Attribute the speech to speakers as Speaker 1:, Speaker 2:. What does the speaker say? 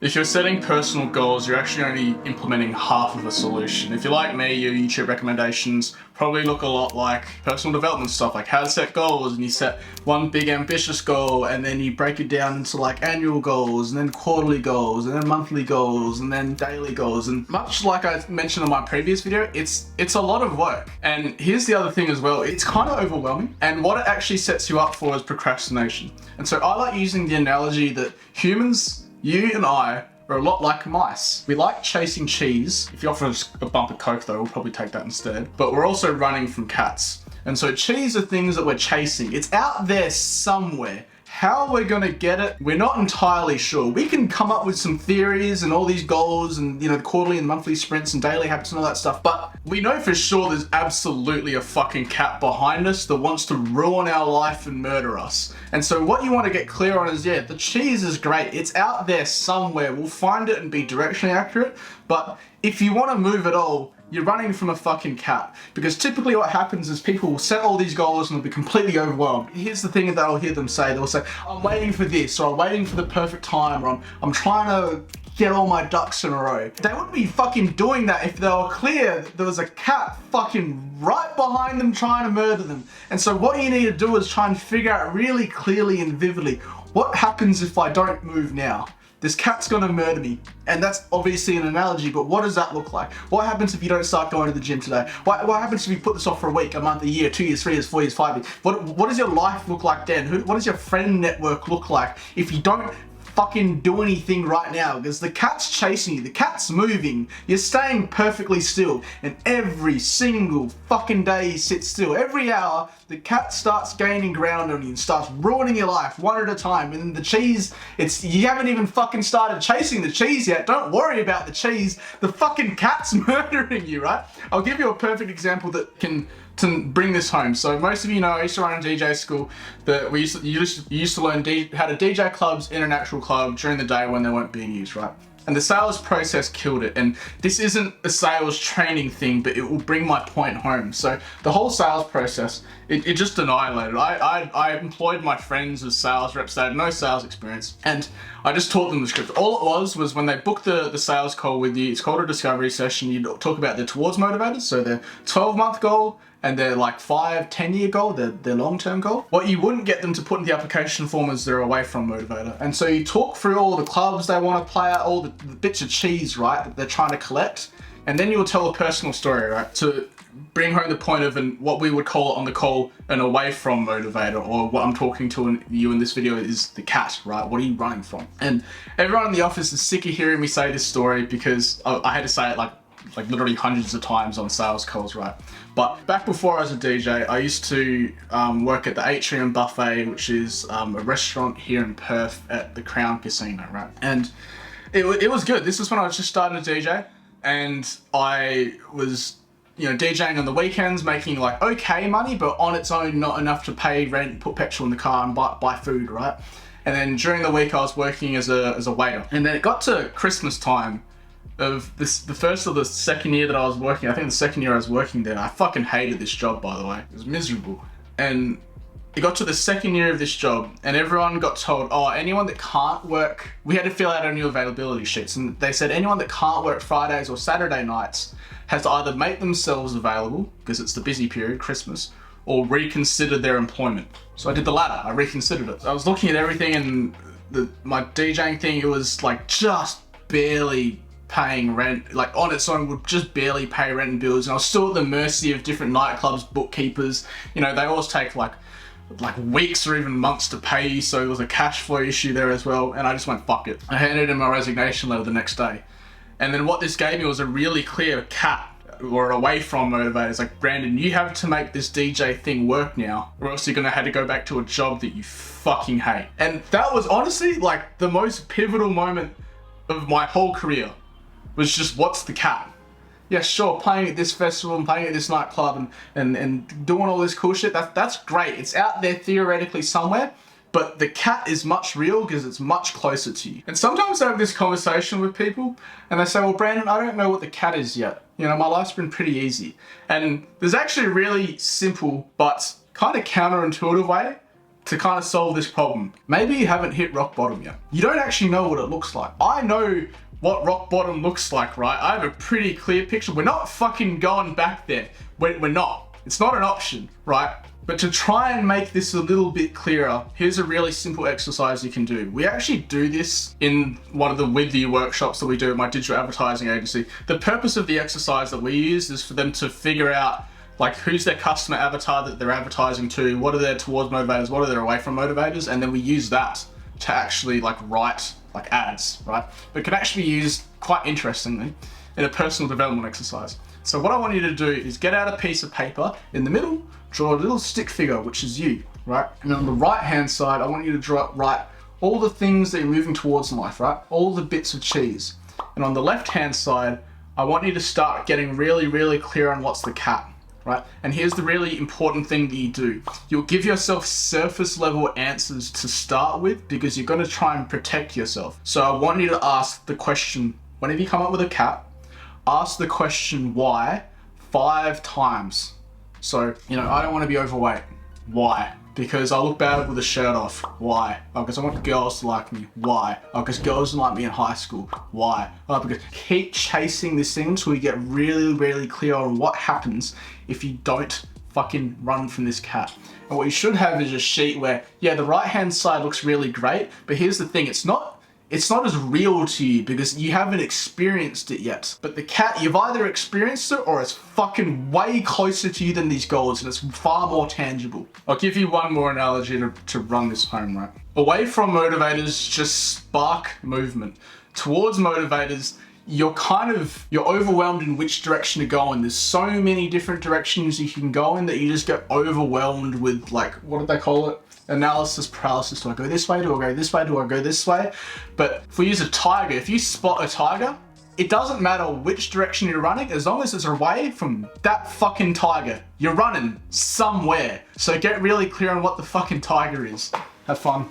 Speaker 1: If you're setting personal goals, you're actually only implementing half of a solution. If you're like me, your YouTube recommendations probably look a lot like personal development stuff, like how to set goals, and you set one big ambitious goal and then you break it down into like annual goals and then quarterly goals and then monthly goals and then daily goals. And much like I mentioned in my previous video, it's a lot of work. And here's the other thing as well, it's kind of overwhelming, and what it actually sets you up for is procrastination. And so I like using the analogy that humans, you and I, are a lot like mice. We like chasing cheese. If you offer us a bump of Coke though, we'll probably take that instead. But we're also running from cats. And so cheese are things that we're chasing. It's out there somewhere. How we're gonna get it, we're not entirely sure. We can come up with some theories and all these goals and, you know, the quarterly and monthly sprints and daily habits and all that stuff, but we know for sure there's absolutely a fucking cat behind us that wants to ruin our life and murder us. And so what you want to get clear on is, yeah, the cheese is great. It's out there somewhere. We'll find it and be directionally accurate, but if you want to move at all, you're running from a fucking cat. Because typically what happens is people will set all these goals and they'll be completely overwhelmed. Here's the thing that I'll hear them say. They'll say, I'm waiting for this, or I'm waiting for the perfect time, or I'm trying to get all my ducks in a row. They wouldn't be fucking doing that if they were clear that there was a cat fucking right behind them trying to murder them. And so what you need to do is try and figure out really clearly and vividly, what happens if I don't move now? This cat's gonna murder me. And that's obviously an analogy, but what does that look like? What happens if you don't start going to the gym today? What happens if you put this off for a week, a month, a year, 2 years, 3 years, 4 years, 5 years? What does your life look like then? What does your friend network look like if you don't fucking do anything right now? Because the cat's chasing you, the cat's moving, you're staying perfectly still, and every single fucking day you sit still, every hour, the cat starts gaining ground on you and starts ruining your life one at a time. And then the cheese, you haven't even fucking started chasing the cheese yet. Don't worry about the cheese. The fucking cat's murdering you, right? I'll give you a perfect example that can to bring this home. So most of you know I used to run a DJ school that you used to learn how to DJ clubs in an actual club during the day when they weren't being used, right? And the sales process killed it. And this isn't a sales training thing, but it will bring my point home. So the whole sales process, it just annihilated. I employed my friends as sales reps that had no sales experience, and I just taught them the script. All it was when they booked the sales call with you, it's called a discovery session, you talk about their towards motivators, so their 12-month goal, and their like 5-10 year goal, their long-term goal. What you wouldn't get them to put in the application form is their away from motivator. And so you talk through all the clubs they want to play at, all the bits of cheese, right, that they're trying to collect. And then you'll tell a personal story, right, to bring home the point of what we would call on the call an away from motivator, or what I'm talking to you in this video is the cat, right? What are you running from? And everyone in the office is sick of hearing me say this story because I had to say it like literally hundreds of times on sales calls, right? But back before I was a DJ, I used to work at the Atrium Buffet, which is a restaurant here in Perth at the Crown Casino, right? And it was good. This is when I was just starting to DJ, and I was, you know, DJing on the weekends, making like okay money, but on its own not enough to pay rent, put petrol in the car, and buy food, right? And then during the week I was working as a waiter. And then it got to Christmas time of the first or the second year that I was working. I think the second year I was working there. I fucking hated this job, by the way. It was miserable. And it got to the second year of this job, and everyone got told, oh, anyone that can't work, we had to fill out our new availability sheets, and they said anyone that can't work Fridays or Saturday nights has to either make themselves available, because it's the busy period, Christmas, or reconsider their employment. So I did the latter. I reconsidered it. I was looking at everything, and my DJing thing, it was like just barely paying rent, like on its own would just barely pay rent and bills, and I was still at the mercy of different nightclubs, bookkeepers. You know, they always take like weeks or even months to pay you, so there was a cash flow issue there as well, and I just went, fuck it. I handed in my resignation letter the next day. And then what this gave me was a really clear cat or away from motivator. It's like, Brandon, you have to make this DJ thing work now, or else you're gonna have to go back to a job that you fucking hate. And that was honestly like the most pivotal moment of my whole career. Was just, what's the cat? Yeah, sure, playing at this festival and playing at this nightclub and doing all this cool shit, that's great. It's out there theoretically somewhere, but the cat is much real because it's much closer to you. And sometimes I have this conversation with people and they say, well, Brandon, I don't know what the cat is yet. You know, my life's been pretty easy. And there's actually a really simple but kind of counterintuitive way to kind of solve this problem. Maybe you haven't hit rock bottom yet. You don't actually know what it looks like. I know what rock bottom looks like, right? I have a pretty clear picture. We're not fucking going back there. We're not. It's not an option, right? But to try and make this a little bit clearer, here's a really simple exercise you can do. We actually do this in one of the With You workshops that we do at my digital advertising agency. The purpose of the exercise that we use is for them to figure out like who's their customer avatar that they're advertising to, what are their towards motivators, what are their away from motivators, and then we use that to actually like write like ads, right? But it can actually be used quite interestingly in a personal development exercise. So what I want you to do is get out a piece of paper, in the middle, draw a little stick figure, which is you, right? And on the right hand side, I want you to write all the things that you're moving towards in life, right? All the bits of cheese. And on the left hand side, I want you to start getting really, really clear on what's the cat. Right? And here's the really important thing that you do. You'll give yourself surface level answers to start with because you're going to try and protect yourself. So I want you to ask the question, whenever you come up with a cat, ask the question why 5 times. So, you know, I don't want to be overweight. Why? Because I look bad with a shirt off. Why? Oh, because I want girls to like me. Why? Oh, because girls didn't like me in high school. Why? Oh, because keep chasing this thing until you get really, really clear on what happens if you don't fucking run from this cat. And what you should have is a sheet where, yeah, the right hand side looks really great, but here's the thing, it's not as real to you because you haven't experienced it yet. But the cat, you've either experienced it or it's fucking way closer to you than these goals and it's far more tangible. I'll give you one more analogy to run this home, right? Away from motivators, just spark movement. Towards motivators, you're overwhelmed in which direction to go in. There's so many different directions you can go in that you just get overwhelmed with, like, what do they call it? Analysis paralysis. Do I go this way? Do I go this way? Do I go this way? But if we use a tiger, if you spot a tiger, it doesn't matter which direction you're running, as long as it's away from that fucking tiger. You're running somewhere. So get really clear on what the fucking tiger is. Have fun.